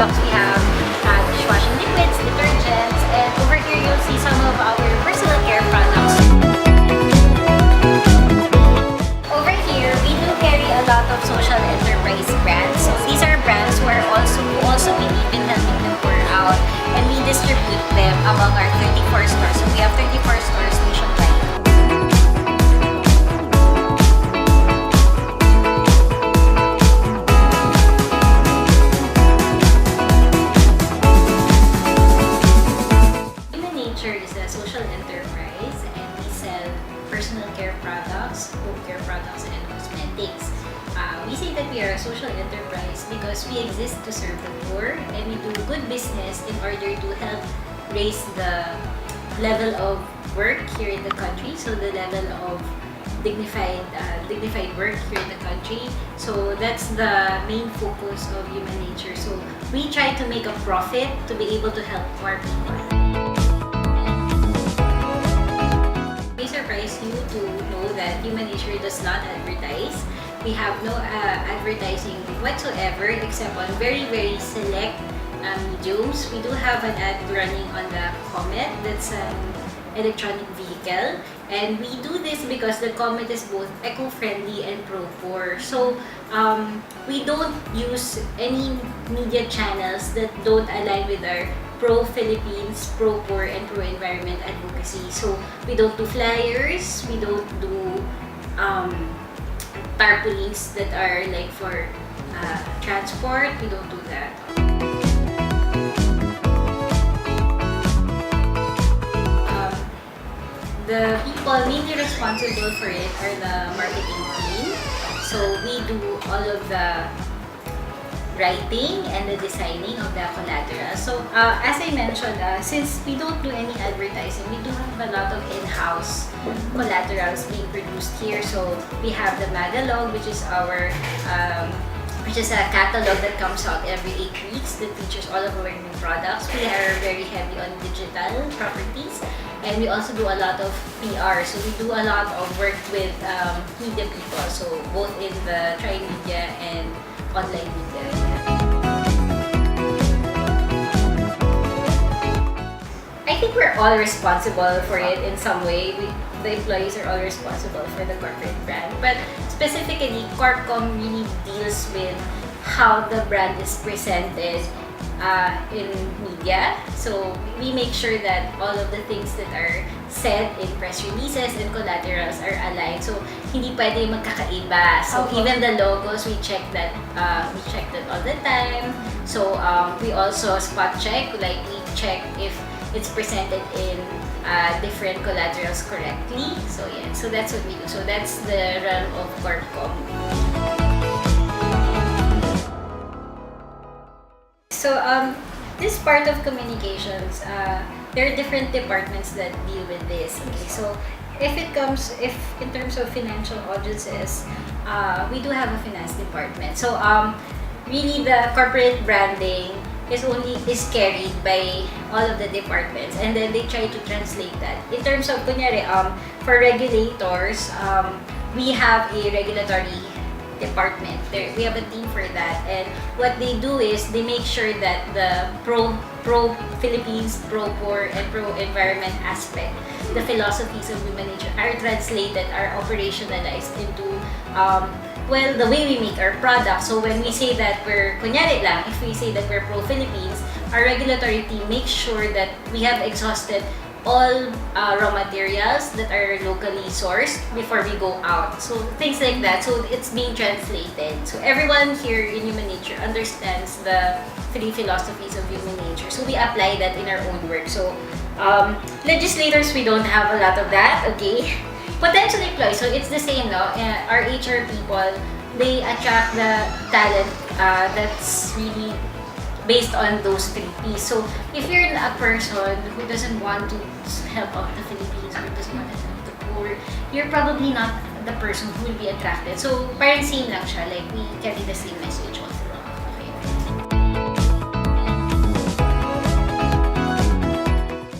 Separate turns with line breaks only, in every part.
products. We have dishwashing liquids, detergents, and over here you'll see some of our personal care products. Over here, we do carry a lot of social enterprise brands. So these are brands who also believe in helping the poor out, and we distribute them among our 34 stores. So we have 34 stores nationwide. Human Nature is a social enterprise, and we sell personal care products, home care products, and cosmetics. We say that we are a social enterprise because we exist to serve the poor, and we do good business in order to help raise the level of work here in the country, so the level of dignified work here in the country. So that's the main focus of Human Nature. So we try to make a profit to be able to help more people. May surprise you to know that Human Nature does not advertise. We have no advertising whatsoever except on very, very select mediums. We do have an ad running on the Comet. That's an electronic vehicle. And we do this because the Comet is both eco-friendly and pro-poor. So we don't use any media channels that don't align with our pro-Philippines, pro-poor, and pro-environment advocacy. So we don't do flyers, we don't do tarpaulins that are like for transport. We don't do that. The people mainly responsible for it are the marketing team. So we do all of the writing and the designing of the collateral. So as I mentioned, since we don't do any advertising, we do have a lot of in-house collaterals being produced here. So we have the Magalog, which is our which is a catalog that comes out every 8 weeks that features all of our new products. We are very heavy on digital properties, and we also do a lot of PR. So we do a lot of work with media people, so both in the tri-media and online media. I think we're all responsible for it in some way. The employees are all responsible for the corporate brand. But specifically, Corpcom really deals with how the brand is presented in media. So we make sure that all of the things that are said in press releases and collaterals are aligned. So hindi pwede magkakaiba. So even the logos, we check that all the time. So we also spot check, like we check if it's presented in different collaterals correctly. So yeah, so that's what we do. So that's the realm of Corpcom. So this part of communications, there are different departments that deal with this. Okay, so if in terms of financial audiences, we do have a finance department. So really the corporate branding is carried by all of the departments, and then they try to translate that. In terms of kunyari, for regulators, we have a regulatory department. We have a team for that, and what they do is they make sure that the pro-Philippines, pro-poor, and pro-environment aspect, the philosophies of Human Nature are translated, are operationalized into well, the way we make our products. So when we say that we're, kunyari lang, if we say that we're pro-Philippines, our regulatory team makes sure that we have exhausted all raw materials that are locally sourced before we go out. So things like that. So it's being translated. So everyone here in Human Nature understands the 3 philosophies of Human Nature. So we apply that in our own work. So legislators, we don't have a lot of that, okay? Potential employees, so it's the same, no? Our HR people, they attract the talent that's really based on those 3 P's. So if you're a person who doesn't want to help out the Philippines or doesn't want to help the poor, you're probably not the person who will be attracted. So parang same lang siya, like we carry the same message all throughout. Okay.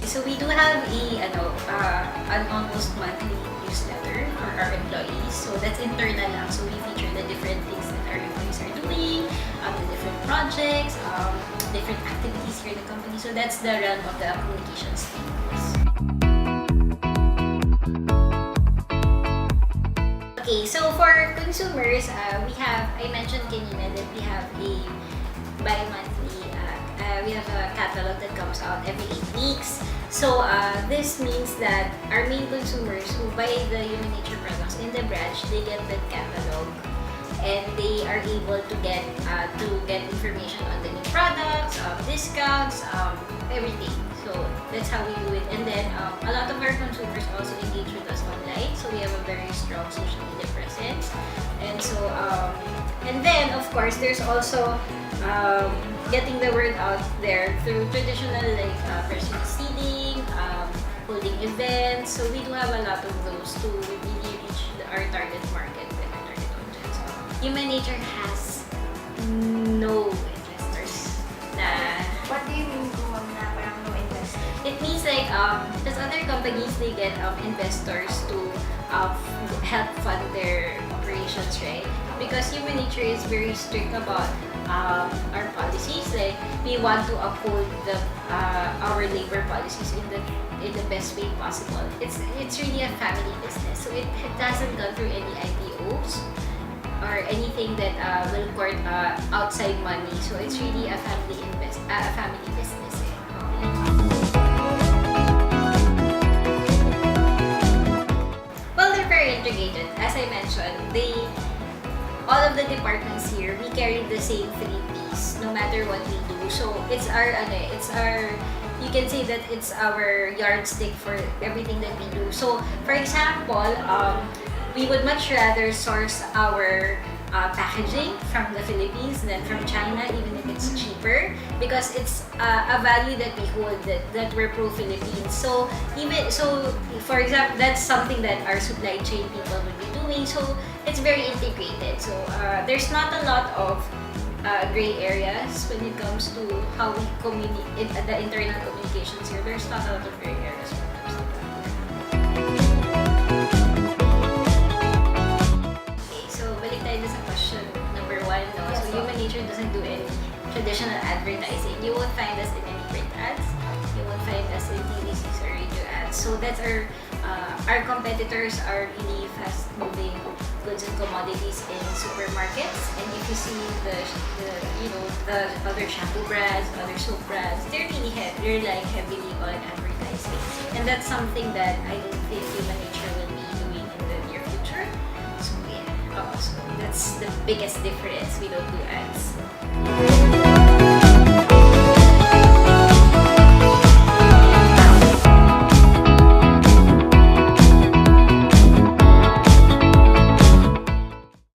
So we do have an almost monthly newsletter for our employees. So that's internal lang. So we feature the different things that our employees are doing, the different projects, different activities here in the company. So that's the realm of the communications team. Okay, so for consumers, I mentioned kanina that we have a bi-monthly, we have a catalog that comes out every 8 weeks. So this means that our main consumers who buy the Human Nature products in the branch, they get that catalog and they are able to get information on the new products, discounts, everything. So that's how we do it. And then a lot of our consumers also engage with us online. So we have a very strong social media presence. And so and then of course there's also getting the word out there through traditional like press seeding, holding events. So we do have a lot of those to really reach our target market and our target audience. Human Nature has no investors na.
What do you mean po, ma'am, na parang no investor?
It means like because other companies they get investors to help fund their operations, right? Because Human Nature is very strict about our policies. Like we want to uphold our labor policies in the best way possible. It's really a family business, so it hasn't gone through any IPOs or anything that will court outside money. So it's really a family business. Well, they're very integrated. As I mentioned, all of the departments here, we carry the same 3 Ps no matter what we do. So it's our you can say that it's our yardstick for everything that we do. So for example, we would much rather source our packaging from the Philippines than from China, even if it's cheaper, because it's a value that we hold, that we're pro-Philippines. So for example, that's something that our supply chain people would be doing. So it's very integrated. So there's not a lot of gray areas when it comes to how we communicate the internal communications here. There's not a lot of gray areas when it comes to that. Okay, so balik tayo sa question number 1. No?
Yes,
so Human Nature doesn't do any traditional advertising. You won't find us in any print ads. You won't find us in TVCs or radio ads. So that's our competitors are really fast-moving goods and commodities in supermarkets. And if you see the other shampoo brands, other soap brands, they're like heavily on advertising. And that's something that I don't think Human Nature will be doing in the near future. So yeah, so that's the biggest difference. We don't do ads.